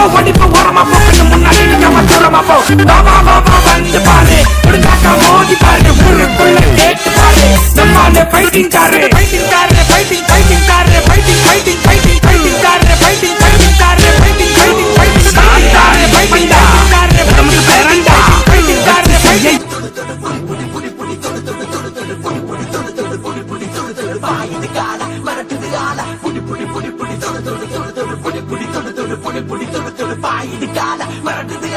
படிப்பு ஓரமா போக்கு முன்னாடி நிக்காம தூரமா போ பாபா பாபா வந்து பாரு முடிஞ்சாக்கா மோதி பாரு ஊருக்குள்ள கேட்டு பாரு நம்மால fighting car fighting car fighting fighting car fighting fighting fighting fighting car fighting fighting car fighting fighting fighting car fighting car நமக்கு பேரண்டா ஃபைட்டிங் காரு ஃபைட்டிங் பாயிடு கால மறக்குது